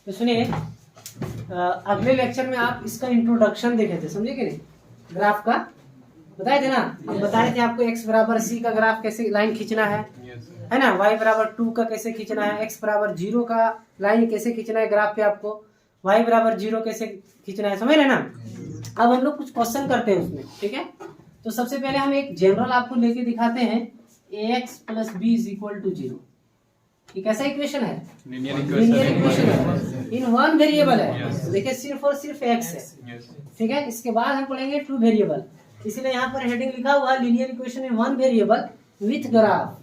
तो सुनिए, अगले लेक्चर में आप इसका इंट्रोडक्शन देखे थे, समझे कि नहीं? ग्राफ का बताए थे ना, हम बताए थे आपको x बराबर c का ग्राफ कैसे लाइन खींचना है ना, y बराबर 2 का कैसे खींचना है, x बराबर 0 का लाइन कैसे खींचना है ग्राफ पे, आपको y बराबर 0 कैसे खींचना है, समझ रहे ना? अब हम लोग कुछ क्वेश्चन करते हैं उसमें, ठीक है? तो सबसे पहले हम एक जनरल आपको लेके दिखाते हैं, ax plus b is equal to 0। ये कैसा इक्वेशन है? लीनियर इक्वेशन है, इन वन वेरिएबल है। देखिए सिर्फ और सिर्फ x है, ठीक है? इसके बाद हम पढ़ेंगे टू वेरिएबल, इसीलिए यहाँ पर हेडिंग लिखा हुआ linear equation in one variable with graph,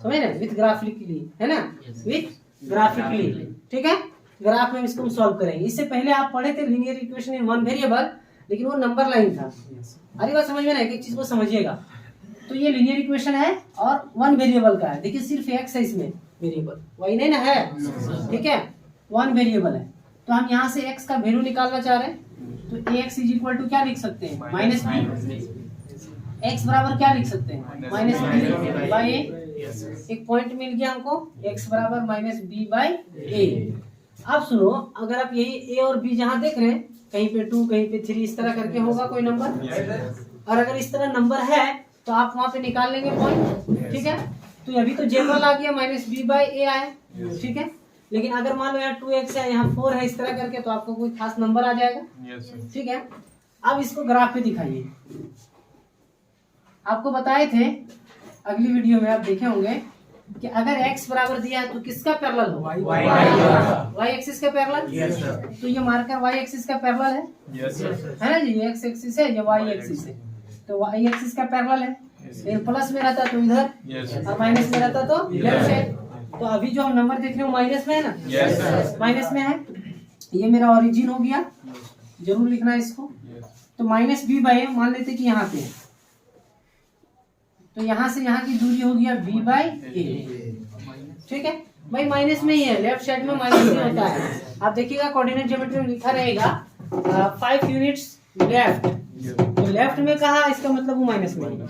समझ रहे? विथ ग्राफिकली, है ना? विथ ग्राफिकली, ठीक है? ग्राफ में इसको हम सॉल्व करेंगे। इससे पहले आप पढ़े थे linear equation in one variable, लेकिन वो नंबर लाइन था। अरे बात समझ में ना, एक चीज को समझिएगा। तो ये लीनियर इक्वेशन है और वन वेरिएबल का है। देखिए सिर्फ x है इसमें वेरिएबल, वही नहीं ना है, ठीक है? वन वेरिएबल है, तो हम यहाँ से x का वैल्यू निकालना चाह रहे हैं। तो ax इज इक्वल टू क्या लिख सकते हैं? Minus B. x बराबर क्या लिख सकते हैं? माइनस बी बाई ए। एक पॉइंट मिल गया हमको, x बराबर माइनस बी बाई ए। अब सुनो, अगर आप यही a और b जहाँ देख रहे हैं, कहीं पे 2 कहीं पे 3 इस तरह करके होगा कोई नंबर, और अगर इस तरह नंबर है तो आप वहाँ पे निकाल लेंगे पॉइंट, ठीक है? तो अभी तो जनरल आ गया, माइनस बी बाई ए आया, ठीक है? लेकिन अगर मान लो यहाँ 2x है, यहाँ 4 है, इस तरह करके, तो आपको कोई खास नंबर आ जाएगा, ठीक है? अब इसको ग्राफ पे दिखाइए। आपको बताए थे अगली वीडियो में, आप देखे होंगे कि अगर x बराबर दिया है तो किसका पैरेलल हो? y एक्सिस का पैरेलल। तो ये मार्कर y एक्सिस का पैरेलल है ना जी? ये x एक्सिस है, ये y एक्सिस है, तो y एक्सिस का पैरेलल है। लेकिन प्लस में रहता तो इधर, और माइनस में रहता तो लेफ्ट साइड। तो अभी जो हम नंबर देख रहे हो माइनस में है ना? माइनस में है। ये मेरा ओरिजिन हो गया, जरूर लिखना है इसको। तो माइनस बी बाई मान लेते कि यहाँ पे है, तो यहाँ से यहाँ की दूरी हो गया b बाई ए, ठीक है भाई? माइनस में ही है, लेफ्ट साइड में माइनस ही होता है। आप देखिएगा कोऑर्डिनेट ज्योमेट्री में लिखा रहेगा 5 यूनिट्स लेफ्ट, तो लेफ्ट में कहा, इसका मतलब वो माइनस में,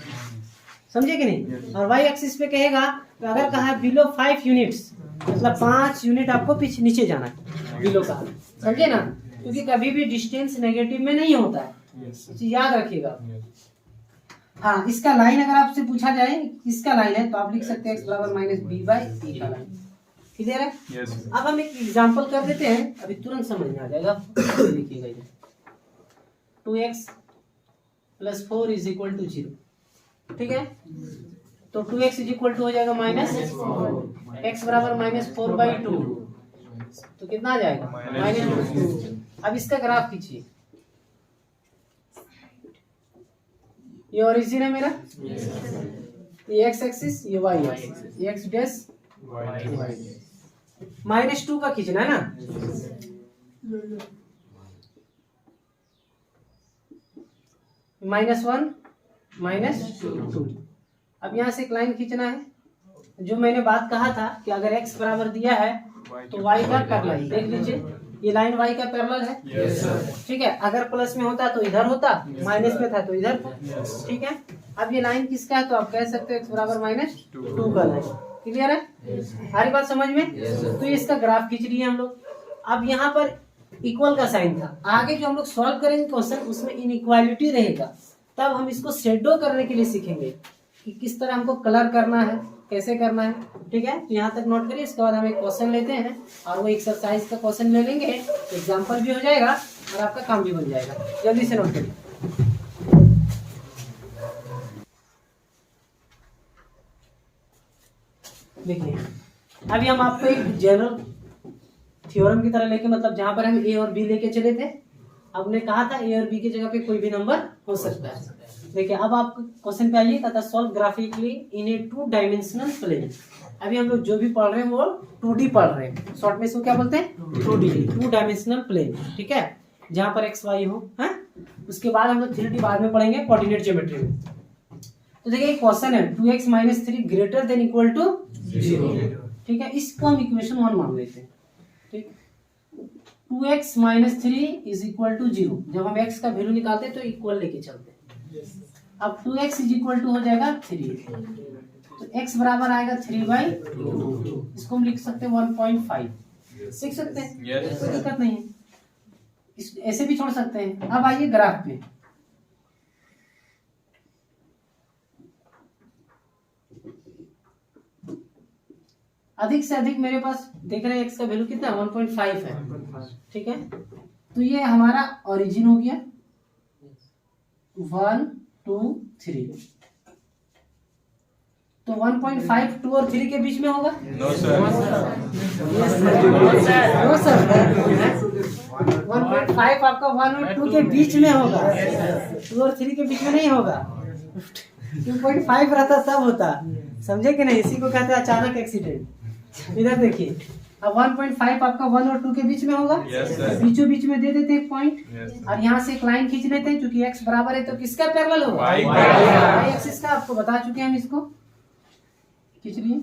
समझे कि नहीं? और y एक्सिस पे कहेगा, तो अगर कहा बिलो 5 यूनिट्स, मतलब 5 यूनिट आपको पीछे नीचे जाना है, बिलो का, समझे ना? क्योंकि कभी भी डिस्टेंस नेगेटिव में नहीं होता है, याद रखिएगा। हाँ, इसका लाइन अगर आपसे पूछा जाए किसका लाइन है, तो आप लिख सकते हैं x बराबर माइनस बी बाई ए का लाइन। क्लियर है? अब हम एक एग्जांपल कर देते हैं, अभी तुरंत समझ में आ जाएगा। देखिएगा, 2x plus 4 is equal to 0, ठीक है? तो 2x इज इक्वल टू हो जाएगा माइनस x बराबर माइनस 4 बाई 2, तो कितना आ जाएगा? माइनस 2। अब इसका ग्राफ खींचिए। ये ओरिजिन है मेरा, ये x एक्सिस, ये y एक्सिस, ये x डैश y। माइनस 2 का खींचना है ना? -1 -2। अब यहाँ से एक लाइन खींचना है। जो मैंने बात कहा था कि अगर x बराबर दिया है तो y का पैरेलल, देख लीजिए ये लाइन y का पैरेलल है, ठीक है? अगर प्लस में होता तो इधर होता, माइनस में था तो इधर, ठीक है? अब ये लाइन किसका है, तो आप कह सकते हो x बराबर माइनस 2 का लाइन। क्लियर है? हमारी बात समझ में? तो इसका ग्राफ खींच लिए हम लोग। अब यहाँ पर इक्वल का साइन था, आगे जो हम लोग सॉल्व करेंगे क्वेश्चन, उसमें इनइक्वालिटी रहेगा, तब हम इसको शेडो करने के लिए सीखेंगे कि किस तरह हमको कलर करना है, कैसे करना है, ठीक है? तो यहाँ तक नोट करिए। इसके बाद हम एक क्वेश्चन लेते हैं, और वो एक्सरसाइज का क्वेश्चन ले लेंगे, एग्जाम्पल भी हो जाएगा और आपका काम भी बन जाएगा। जल्दी से नोट करिए। देखिए, अभी हम आपको एक जनरल थ्योरम की तरह लेके, मतलब जहां पर हम a और b लेके चले थे, हमने कहा था a और b की जगह पे कोई भी नंबर हो सकता है। देखिए, अब आप क्वेश्चन पे आइए, कहता सॉल्व ग्राफिकली इन ए 2 डायमेंशनल प्लेन। अभी हम लोग जो भी पढ़ रहे हैं वो 2D पढ़ रहे हैं, शॉर्ट में इसको क्या बोलते हैं? 2D, 2 डायमेंशनल प्लेन, ठीक है? जहां पर x y हो, है? उसके बाद हम लोग 3D बाद में पढ़ेंगे कोऑर्डिनेट ज्योमेट्री में। तो देखिए क्वेश्चन है 2x minus 3 greater than equal to 0, ठीक है? इसको हम इक्वेशन 1 मान लेते हैं, ठीक? 2x minus 3 is equal to 0। जब हम x का वैल्यू निकालते हैं तो इक्वल लेके चलते हैं। अब 2x इज इक्वल टू हो जाएगा 3, तो x बराबर आएगा 3/2। इसको हम लिख सकते हैं 1.5, सीख सकते हैं, Yes. कोई दिक्कत नहीं है, ऐसे भी छोड़ सकते हैं। अब आइए ग्राफ पे। अधिक से अधिक मेरे पास देख रहे हैं x का वैल्यू कितना 1.5 है, ठीक है। तो ये हमारा ओरिजिन हो गया 1 2 3। तो 1.5 2 और 3 के बीच में होगा? No sir. नो सर, 1.5 आपका 1 और 2 के बीच में होगा, 2 और 3 के बीच में नहीं होगा। 2.5 रहता तब होता, समझे कि नहीं? इसी को कहते हैं अचानक एक्सीडेंट। इधर देखिए, अब 1.5 आपका 1 और 2 के बीच में होगा, बीचों बीच में दे देते हैं पॉइंट, और यहाँ से एक लाइन खींच लेते हैं, क्योंकि x बराबर है तो किसका पैरेलल होगा? y एक्सिस का। आपको बता चुके हैं हम, इसको खींच लिए।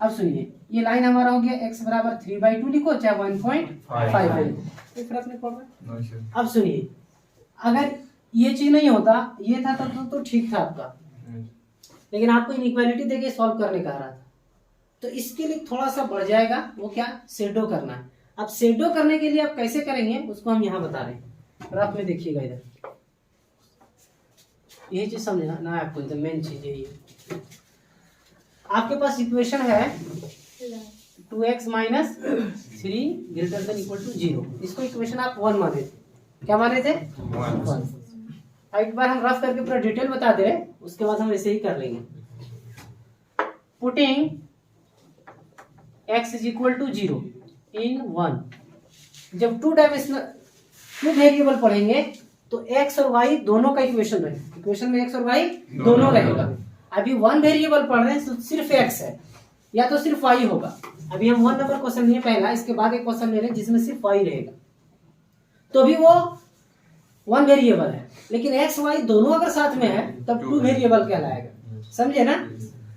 अब सुनिए, ये लाइन हमारा हो गया x बराबर 3/2 लिखो, चाहे 1.5 है, कोई फर्क नहीं पड़ रहा। अब सुनिए, अगर ये चीज नहीं होता, ये था तो ठीक था आपका, लेकिन आपको इनइक्वालिटी देके सॉल्व करने का रहा था, तो इसके लिए थोड़ा सा बढ़ जाएगा। वो क्या? शेडो करना है। अब शेडो करने के लिए आप कैसे करेंगे उसको हम यहाँ बता रहे हैं। ग्राफ में देखिएगा, इधर यही चीज समझना ना आपको, इधर मेन चीज है ये। आपके पास इक्वेशन है 2x minus 3 greater than equal to 0। इसको इक्वेशन आप 1 माने थे। क्या माने थे? 1। एक बार हम रफ करके पूरा डिटेल बता दे, उसके बाद हम ऐसे ही कर लेंगे। Putting x is equal to 0 in 1। जब 2 वेरिएबल पढ़ेंगे तो x और y दोनों का इक्वेशन रहेगा, इक्वेशन में x और y दोनों रहेगा। अभी 1 वेरिएबल पढ़ रहे हैं तो सिर्फ x है, या तो सिर्फ y होगा। अभी हम 1 नंबर क्वेश्चन लिए पहला, इसके बाद एक क्वेश्चन ले रहे हैं जिसमें सिर्फ y रहेगा, तो भी वो 1 वेरिएबल है। लेकिन x y दोनों अगर साथ में है तब 2 वेरिएबल कहलाएगा, समझे ना?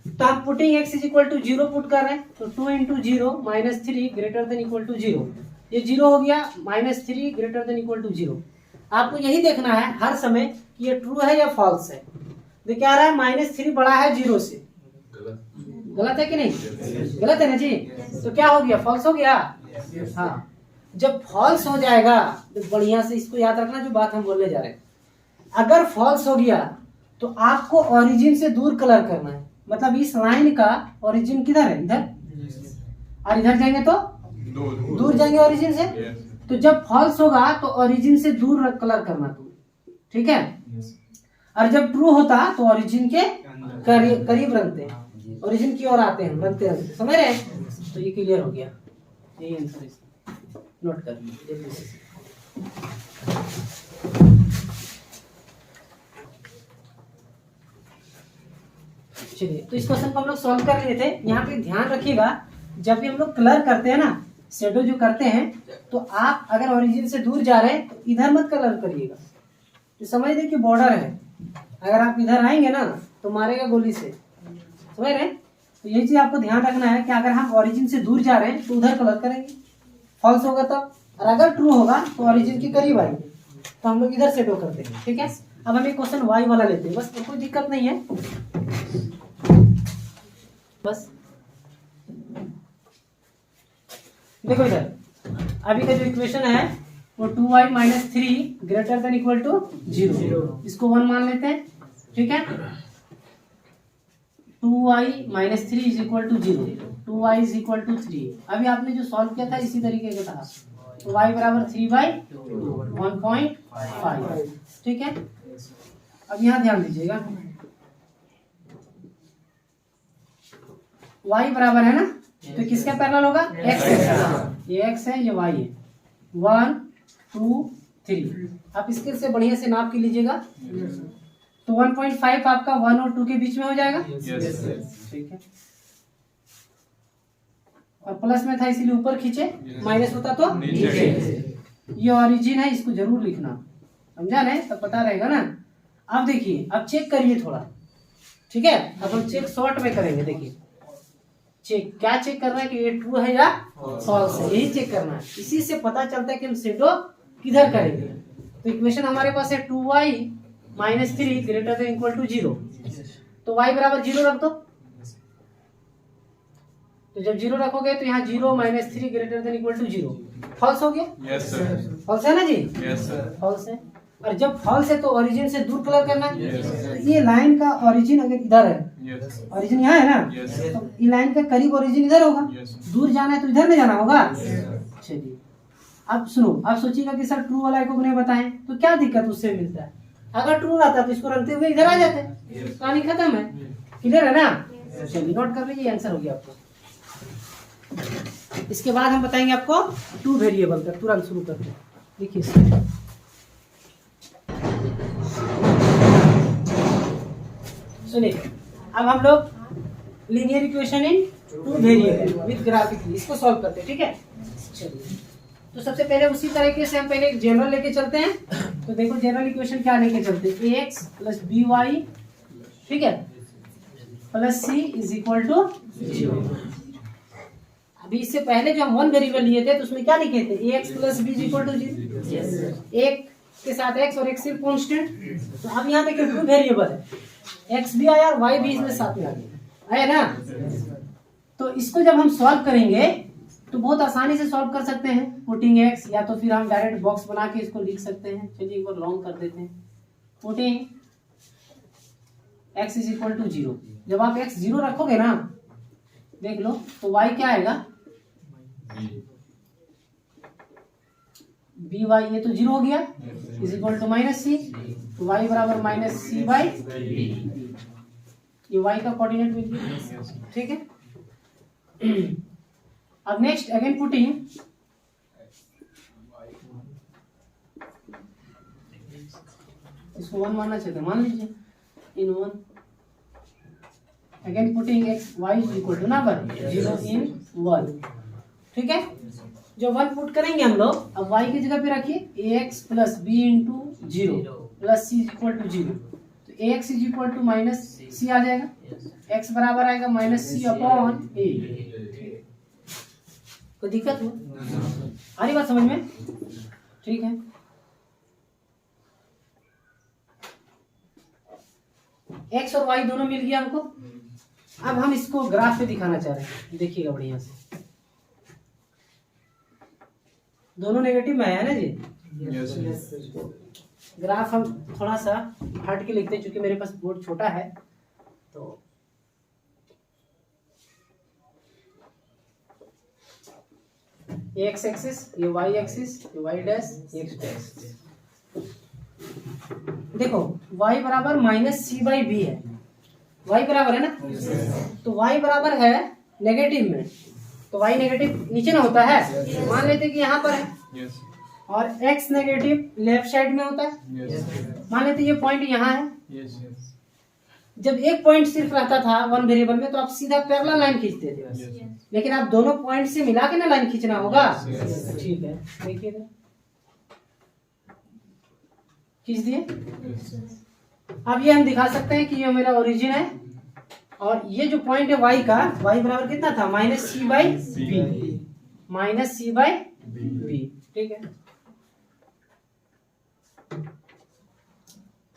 तो आप putting x is equal to 0 put कर रहे हैं, तो 2 into 0 minus 3 greater than equal to 0। ये 0 हो गया, minus 3 greater than equal to 0। आपको यही देखना है हर समय कि ये ट्रू है या फॉल्स है। देखिए क्या रहा है, -3 बड़ा है 0 से, गलत है कि नहीं? गलत है ना जी? तो क्या हो गया? फॉल्स हो गया। हाँ, जब फॉल्स हो जाएगा तो बढ़िया से इसको याद रखना जो बात हम बोलने जा रहे हैं। अगर फॉल्स हो गया तो आपको ओरिजिन से दूर कलर करना है, मतलब इस लाइन का ओरिजिन किधर है? इधर। और इधर जाएंगे तो दूर जाएंगे ओरिजिन से। तो जब फॉल्स होगा तो ओरिजिन से दूर कलर करना तुम, ठीक है? और जब ट्रू होता तो ओरिजिन के करीब रखते हैं, ओरिजिन की ओर आते हैं, रखते रखते, समझ रहे हैं? तो ये क्लियर हो गया, यही आंसर है। नोट कर लीजिए। चलिए, तो इस क्वेश्चन को हम लोग सॉल्व कर लिए थे। यहाँ पे ध्यान रखिएगा, जब भी हम लोग कलर करते हैं ना, शेडो जो करते हैं, तो आप अगर ओरिजिन से दूर जा रहे हैं तो इधर मत कलर करिएगा। तो समझ लीजिए कि बॉर्डर है, अगर आप इधर आएंगे ना तो मारेगा गोली से, समझ रहे हैं? तो ये चीज आपको ध्यान रखना है कि अगर हम ओरिजिन से दूर जा रहे हैं तो उधर कलर करेंगे, फॉल्स होगा तब, और अगर ट्रू होगा तो ओरिजिन के करीब आएंगे, तो हम लोग इधर शेडो करते हैं, ठीक है? अब हम एक क्वेश्चन वाई वाला लेते हैं, बस कोई दिक्कत नहीं है, बस देखो इधर अभी का जो इक्वेशन है वो 2y minus 3 greater than equal to 0, इसको 1 मान लेते हैं, ठीक है? 2y minus 3 is equal to 0, 2y is equal to 3। अभी आपने जो सॉल्व किया था इसी तरीके का था, तो y बराबर 3/1.5, ठीक है? अब यहाँ ध्यान दीजिएगा, y बराबर है ना, तो किसका पैरेलल होगा? x है, ये x है, ये y है। 1 2 3, आप इसके से बढ़िया से नाप के लीजिएगा, तो 1.5 आपका 1 और 2 के बीच में हो जाएगा, ठीक है? और प्लस में था इसीलिए ऊपर खींचे, माइनस होता तो नीचे। ये ओरिजिन है, इसको जरूर लिखना, समझा नहीं? तब पता रहेगा ना। अब देखिए, अब चेक करिए थोड़ा, ठीक है? अब हम चेक शॉर्ट में करेंगे। देखिए चेक, क्या चेक करना है कि ये ट्रू है या फॉल्स है, यही चेक करना है। इसी से पता चलता है कि हम शेडो किधर करेंगे। तो इक्वेशन हमारे पास है 2y minus 3 greater than equal to 0, तो y बराबर 0 रख दो, तो जब 0 रखोगे तो यहाँ 0 minus 3 greater than equal to 0, false हो गया। Yes sir. फॉल्स है ना जी? Yes sir. फॉल्स है। और जब फॉल्स है तो ओरिजिन से दूर कलर करना है। Yes, sir. तो ये लाइन का ओरिजिन अगर इधर है, यस ओरिजिन यहाँ है ना, Yes. तो ये लाइन का करीब ओरिजिन इधर होगा। Yes. दूर जाना है तो इधर में जाना होगा। Yes. चलिए अब सुनो, आप सोचिएगा कि सर ट्रू वाला को नहीं बताएं तो क्या दिक्कत उससे मिलता है। अगर ट्रू रहता तो इसको रखते हुए इधर आ जाते, कहानी खत्म है। क्लियर है ना? चलिए नोट कर लीजिए, आंसर हो गया आपको। इसके बाद हम बताएंगे आपको टू वेरिएबल का, तुरंत शुरू करते हैं। देखिए सुनिए, अब हम लोग linear equation in two variable with graphically इसको सॉल्व करते हैं, ठीक है। चलिए तो सबसे पहले उसी तरीके से हम पहले एक जनरल लेके चलते हैं। तो देखो जनरल इक्वेशन क्या लेके चलते हैं, ax प्लस by, ठीक है, plus c is equal to 0। अभी इससे पहले जो हम वन वेरिएबल लिए थे तो उसमें क्या लिखे थे, ax plus b is equal to 0। एक के साथ x और x सिर्फ कांस्टेंट। तो अब यहाँ देखिए टू वेरिएबल है, x भी आया और y भी इसमें साथ में आ गया, आया ना। तो इसको जब हम सॉल्व करेंगे तो बहुत आसानी से सॉल्व कर सकते हैं, पुटिंग x, या तो फिर हम डायरेक्ट बॉक्स बना के इसको लिख सकते हैं। चलिए एक बार लॉन्ग कर देते हैं, putting x is equal to 0। जब आप x 0 रखोगे ना, देख लो, तो y क्या आएगा, बी वाई, ये तो 0 हो गया, इज इक्वल टू माइनस सी। तो y बराबर माइनस सी बाई, ये y का कोऑर्डिनेट मिल गया, ठीक है। अब नेक्स्ट अगेन पुटिंग इसको 1 मानना चाहिए, मान लीजिए इन 1, again putting x y is equal to number 0 in 1, ठीक है। जो 1 पुट करेंगे हम लोग, अब y की जगह पे रखिए ax plus b into 0 plus c is equal to 0। तो ax is equal to minus c आ जाएगा, x बराबर आएगा माइनस c अपॉन a। कोई दिक्कत हो, आ रही बात समझ में? ठीक है। x और y दोनों मिल गया हमको। अब हम इसको ग्राफ पे दिखाना चाह रहे हैं, देखिएगा बढ़िया से। दोनों नेगेटिव में आया ना जी? यस। ग्राफ हम थोड़ा सा हट के लिखते हैं क्योंकि मेरे पास बोर्ड छोटा है। तो ये x एक्सिस, ये y एक्सिस, ये y डैश, ये x डैश। देखो y बराबर माइनस सी बाई बी है, y बराबर है ना, तो y बराबर है नेगेटिव में, तो y नेगेटिव नीचे ना होता है, मान लेते कि यहाँ पर है, और x नेगेटिव लेफ्ट साइड में होता है, मान लेते ये पॉइंट यहाँ है। जब एक पॉइंट सिर्फ रहता था वन वेरिएबल में तो आप सीधा पैरेलल लाइन खींचते थे, लेकिन आप दोनों पॉइंट से मिला के ना लाइन खींचना होगा। ठीक है, देखिए खींच दिए। अब ये हम दिखा सकते हैं कि ये मेरा ओरिजिन है, और ये जो पॉइंट है y का, y बराबर कितना था, minus C by B, minus C by B, ठीक है,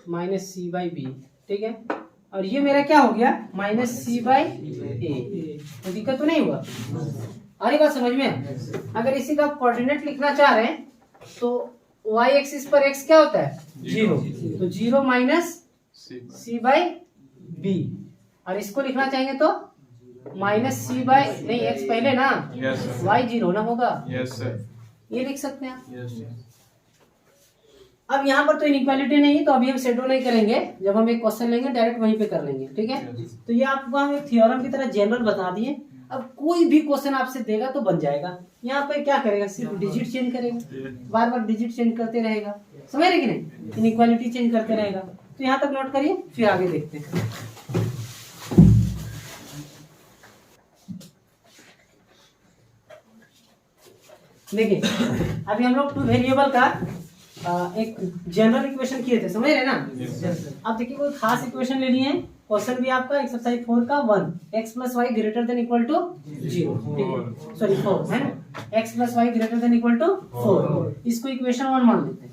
माइनस सी बाई बी, ठीक है। और ये मेरा क्या हो गया, माइनस सी बाई ए। तो दिक्कत तो नहीं हुआ, आ रही बात समझ में? अगर इसी का कोऑर्डिनेट लिखना चाह रहे हैं तो y एक्सिस पर x क्या होता है, 0, तो 0 माइनस सी बाई बी, और इसको लिखना चाहेंगे तो माइनस सी बाई, नहीं x पहले ना, y 0 ना होगा, ये लिख सकते हैं आप। अब यहाँ पर तो इनइक्वालिटी नहीं, तो अभी हम शेडो नहीं करेंगे, जब हम एक क्वेश्चन लेंगे डायरेक्ट वहीं पे कर लेंगे, ठीक है। तो ये आपको हम एक थ्योरम की तरह जनरल बता दिए। अब कोई भी क्वेश्चन आपसे देगा तो बन जाएगा। यहाँ पे क्या करेगा, सिर्फ डिजिट चेंज करेगा, बार बार डिजिट चेंज करते रहेगा, समझ रहे कि नहीं, इनइक्वालिटी चेंज करते रहेगा। तो यहाँ तक नोट करिए, फिर आगे देखते हैं। देखिए अभी हम लोग टू वेरिएबल का एक जनरल इक्वेशन किए थे, समझ रहे ना। अब देखिए कोई खास इक्वेशन लेनी है, क्वेश्चन भी आपका एक्सरसाइज 4 का 1, x plus Y greater than equal to 0, sorry 4 है ना, x plus Y greater than equal to 4, इसको इक्वेशन 1 मान लेते हैं,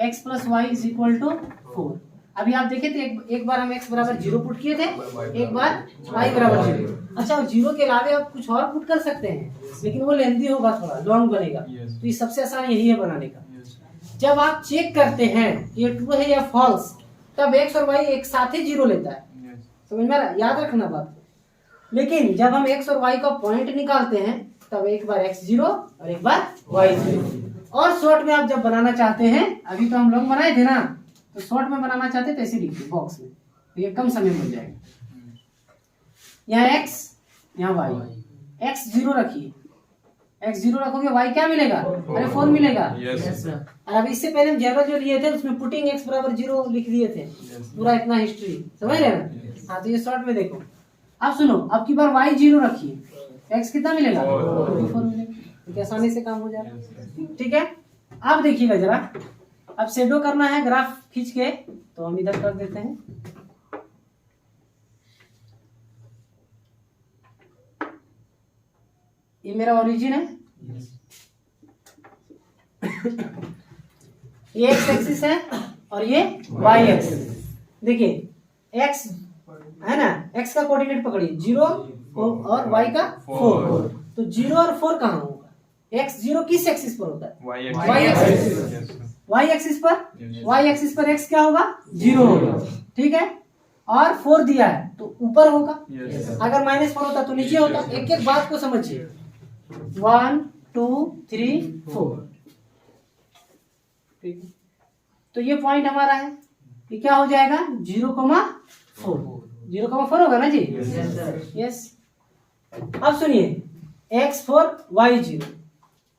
x plus Y is equal to 4। अभी आप देखे थे एक बार हम x बराबर 0 पुट किए थे, एक बार y बराबर 0। अच्छा, जीरो के अलावे आप कुछ और पुट कर सकते हैं, लेकिन वो लेंथी होगा, थोड़ा लॉन्ग बनेगा। तो ये सबसे आसान यही है बनाने का। जब आप चेक करते हैं ये ट्रू है या फॉल्स, तब एक्स और वाई एक साथ ही जीरो लेता है। समझ में आ रहा? याद रखना बात को। लेकिन जब हम एक्स और वाई का पॉइंट निकालते हैं, तब एक बार एक्स जीरो और एक बार वाई जीरो। और शॉर्ट में आप जब बनाना चाहते हैं, अभी तो हम लोग बनाए थे ना, तो शॉर्ट में बनाना चाहते हैं तो ऐसे लिखिए बॉक्स में, तो ये कम समय में मिल जाएगा। यहाँ एक्स, यहाँ वाई। एक्स जीरो रखिए, एक्स जीरो रखोगे, वाई क्या मिलेगा? अरे 4 मिलेगा। और अब इससे पहले हम जगह जो लिए थे उसमें पुटिंग एक्स बराबर जीरो लिख दिए थे, पूरा इतना हिस्ट्री समझ रहे ना? हाँ, तो ये शॉर्ट में देखो। अब सुनो, अब की बार वाई जीरो रखिए, एक्स कितना मिलेगा? 4 मिलेगा। तो आसानी से काम हो जाएगा। ठीक है, अब देखिएगा जरा, अब शेडो करना है ग्राफ खींच के, तो हम इधर कर देते हैं। ये मेरा ओरिजिन है, ये एक्स एक्सिस है और ये वाई एक्सिस। देखिए एक्स है ना, एक्स का कोऑर्डिनेट पकड़िए 0 और वाई का 4। तो 0 और 4 कहाँ होगा? एक्स जीरो किस एक्सिस पर होता है? Y axis. वाई एक्सिस पर, वाई एक्सिस पर एक्स क्या होगा? 0 होगा। ठीक है, और 4 दिया है तो ऊपर होगा। अगर -4 होता तो नीचे होता। एक एक बात को समझिए। 1 2 3 4। ठीक है, तो ये पॉइंट हमारा है, ये क्या हो जाएगा? 0,4। 0,4 होगा ना जी? यस। अब सुनिए, x4 y0,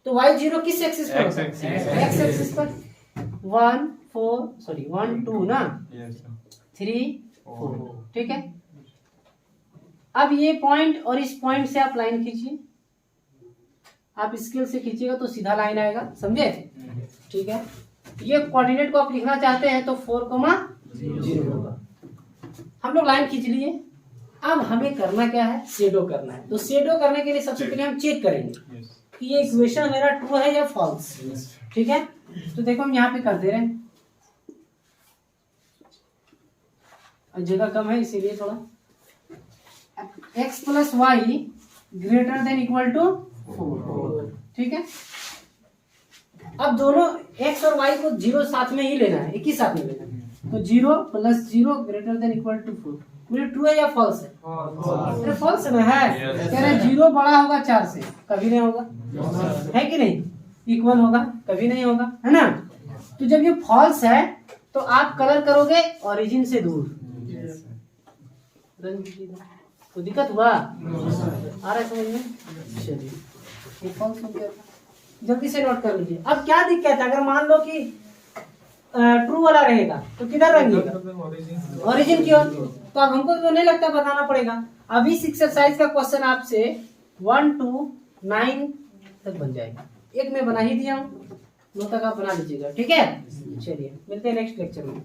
तो y0 किस एक्सिस पर? x एक्सिस पर। 1 2 ना, 3 4। ठीक है, अब ये पॉइंट और इस पॉइंट से आप लाइन खींचिए। आप स्केल से खींचिएगा तो सीधा लाइन आएगा, समझे? ठीक है, ये कोऑर्डिनेट को आप लिखना चाहते हैं तो 4,0 होगा। हम लोग लाइन खींच लिए। अब हमें करना क्या है? शेडो करना है। तो शेडो करने के लिए सबसे पहले हम चेक करेंगे कि ये इक्वेशन मेरा ट्रू है या फॉल्स। ठीक है, तो देखो हम यहाँ पे कर दे रहे हैं, जगह कम है इसीलिए थोड़ा। x + y > 4। ठीक है, अब दोनों x और y को 0 साथ में ही लेना है, एक ही साथ में लेना है। तो 0 + 0 > 4। मुझे ट्रू है या फॉल्स है? अरे फॉल्स ना है। कह रहे 0 बड़ा होगा 4 से, कभी नहीं होगा, है कि नहीं? इक्वल होगा, कभी नहीं होगा, है ना? तो जब ये फॉल्स है तो आप कलर करोगे ओरिजिन से दूर। तो दिक्कत हुआ? आ रहा है समझ में? चलिए, ये फॉल्स हो गया, जल्दी से नोट कर लीजिए। अब क्या दिक्कत है? अगर मान लो कि ट्रू वाला रहेगा तो किधर रंगेगा? ओरिजिन की ओर। तो अब हमको तो नहीं लगता बताना पड़ेगा। अब इस एक्सरसाइज का क्वेश्चन आपसे 1 to 9 तक बन जाएगा। एक में बना ही दिया हूँ, 9 तक आप बना लीजिएगा। ठीक है, चलिए मिलते हैं नेक्स्ट लेक्चर में।